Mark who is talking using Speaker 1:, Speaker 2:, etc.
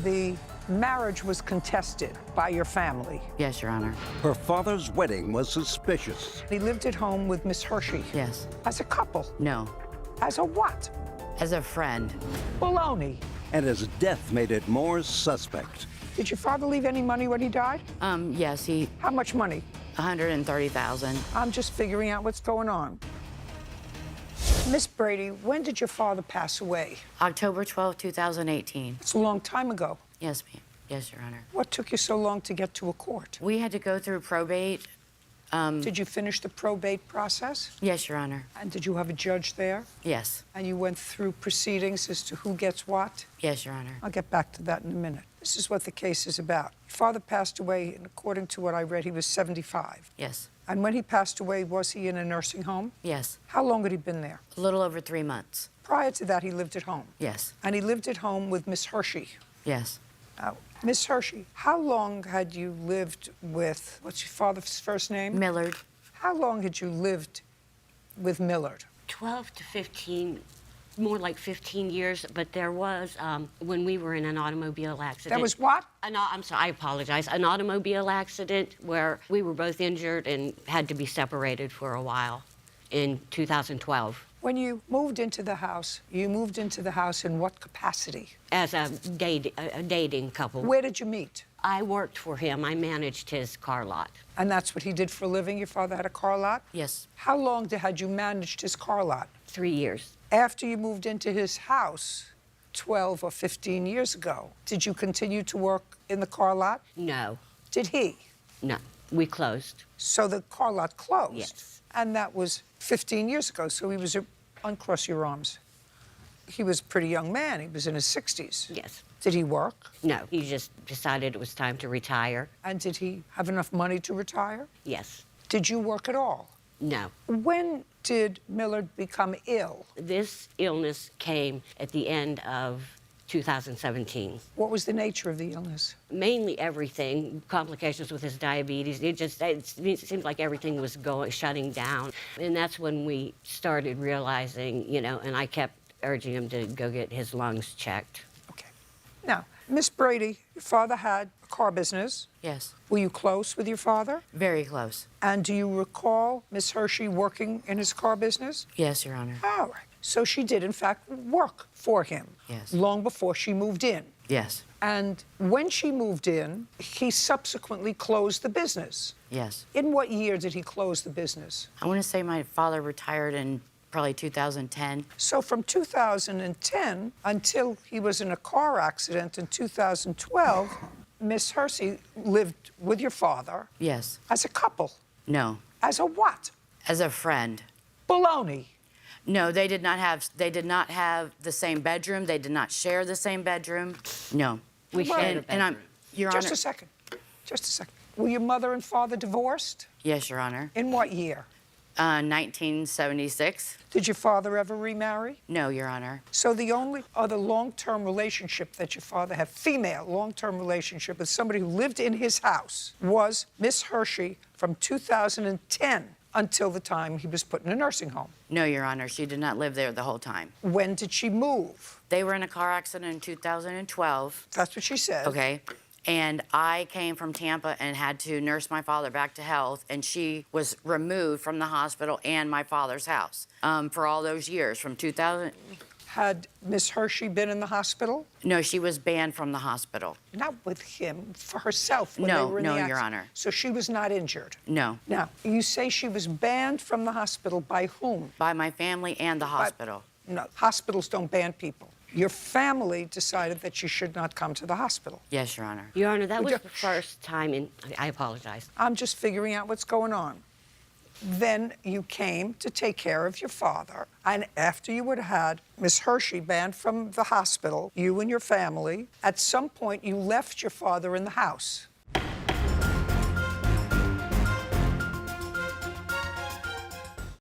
Speaker 1: the marriage was contested by your family.
Speaker 2: Yes, Your Honor.
Speaker 3: Her father's wedding was suspicious.
Speaker 1: He lived at home with Miss Hershey.
Speaker 2: Yes.
Speaker 1: As a couple.
Speaker 2: No.
Speaker 1: As a what?
Speaker 2: As a friend.
Speaker 1: Baloney.
Speaker 3: And his death made it more suspect.
Speaker 1: Did your father leave any money when he died?
Speaker 2: Yes, he...
Speaker 1: How much money?
Speaker 2: $130,000.
Speaker 1: I'm just figuring out what's going on. Miss Brady, when did your father pass away?
Speaker 2: October 12, 2018.
Speaker 1: It's a long time ago.
Speaker 2: Yes, ma'am. Yes, Your Honor.
Speaker 1: What took you so long to get to a court?
Speaker 2: We had to go through probate.
Speaker 1: Did you finish the probate process?
Speaker 2: Yes, Your Honor.
Speaker 1: And did you have a judge there?
Speaker 2: Yes.
Speaker 1: And you went through proceedings as to who gets what?
Speaker 2: Yes, Your Honor.
Speaker 1: I'll get back to that in a minute. This is what the case is about. Your father passed away, and according to what I read, he was 75.
Speaker 2: Yes.
Speaker 1: And when he passed away, was he in a nursing home?
Speaker 2: Yes.
Speaker 1: How long had he been there?
Speaker 2: A little over 3 months.
Speaker 1: Prior to that, he lived at home.
Speaker 2: Yes.
Speaker 1: And he lived at home with Miss Hershey.
Speaker 2: Yes.
Speaker 1: Now, Miss Hershey, how long had you lived with, what's your father's first name?
Speaker 2: Millard.
Speaker 1: How long had you lived with Millard?
Speaker 4: 12 to 15, more like 15 years, but there was, when we were in an automobile accident.
Speaker 1: That was what?
Speaker 4: I'm sorry, I apologize. An automobile accident where we were both injured and had to be separated for a while in 2012.
Speaker 1: When you moved into the house, you moved into the house in what capacity?
Speaker 4: As a dating couple.
Speaker 1: Where did you meet?
Speaker 4: I worked for him. I managed his car lot.
Speaker 1: And that's what he did for a living? Your father had a car lot?
Speaker 2: Yes.
Speaker 1: How long had you managed his car lot?
Speaker 4: 3 years.
Speaker 1: After you moved into his house 12 or 15 years ago, did you continue to work in the car lot?
Speaker 4: No.
Speaker 1: Did he?
Speaker 4: No. We closed.
Speaker 1: So the car lot closed?
Speaker 4: Yes.
Speaker 1: And that was 15 years ago, so he was, uncross your arms. He was a pretty young man. He was in his 60s.
Speaker 4: Yes.
Speaker 1: Did he work?
Speaker 4: No. He just decided it was time to retire.
Speaker 1: And did he have enough money to retire?
Speaker 4: Yes.
Speaker 1: Did you work at all?
Speaker 4: No.
Speaker 1: When did Millard become ill?
Speaker 4: This illness came at the end of 2017.
Speaker 1: What was the nature of the illness?
Speaker 4: Mainly everything, complications with his diabetes. It seemed like everything was shutting down. And that's when we started realizing, you know, and I kept urging him to go get his lungs checked.
Speaker 1: Okay. Now, Miss Brady, your father had a car business.
Speaker 2: Yes.
Speaker 1: Were you close with your father?
Speaker 2: Very close.
Speaker 1: And do you recall Miss Hershey working in his car business?
Speaker 2: Yes, Your Honor.
Speaker 1: All right. So she did, in fact, work for him.
Speaker 2: Yes.
Speaker 1: Long before she moved in.
Speaker 2: Yes.
Speaker 1: And when she moved in, he subsequently closed the business.
Speaker 2: Yes.
Speaker 1: In what year did he close the business?
Speaker 2: I want to say my father retired in probably 2010.
Speaker 1: So from 2010 until he was in a car accident in 2012, Miss Hershey lived with your father.
Speaker 2: Yes.
Speaker 1: As a couple.
Speaker 2: No.
Speaker 1: As a what?
Speaker 2: As a friend.
Speaker 1: Baloney.
Speaker 2: No, they did not have the same bedroom. They did not share the same bedroom. No.
Speaker 4: We
Speaker 1: Well,
Speaker 4: shared a
Speaker 2: And I'm,
Speaker 4: bedroom.
Speaker 2: Your
Speaker 1: Just
Speaker 2: Honor.
Speaker 1: a second. Just a second. Were your mother and father divorced?
Speaker 2: Yes, Your Honor.
Speaker 1: In what year?
Speaker 2: 1976.
Speaker 1: Did your father ever remarry?
Speaker 2: No, Your Honor.
Speaker 1: So the only other long-term relationship that your father had, female long-term relationship with somebody who lived in his house, was Miss Hershey from 2010 until the time he was put in a nursing home.
Speaker 2: No, Your Honor. She did not live there the whole time.
Speaker 1: When did she move?
Speaker 2: They were in a car accident in 2012.
Speaker 1: That's what she said.
Speaker 2: Okay. And I came from Tampa and had to nurse my father back to health, and she was removed from the hospital and my father's house for all those years, from 2000.
Speaker 1: Had Miss Hershey been in the hospital?
Speaker 2: No, she was banned from the hospital.
Speaker 1: Not with him, for herself when
Speaker 2: No,
Speaker 1: they were in
Speaker 2: no,
Speaker 1: the
Speaker 2: Your
Speaker 1: accident.
Speaker 2: Honor.
Speaker 1: So she was not injured?
Speaker 2: No.
Speaker 1: Now, you say she was banned from the hospital by whom?
Speaker 2: By my family and the hospital.
Speaker 1: No, hospitals don't ban people. Your family decided that she should not come to the hospital.
Speaker 2: Yes, Your Honor.
Speaker 4: Your Honor, that was
Speaker 1: Yeah.
Speaker 4: the first time in... I apologize.
Speaker 1: I'm just figuring out what's going on. Then you came to take care of your father, and after you had had Miss Hershey banned from the hospital, you and your family, at some point you left your father in the house.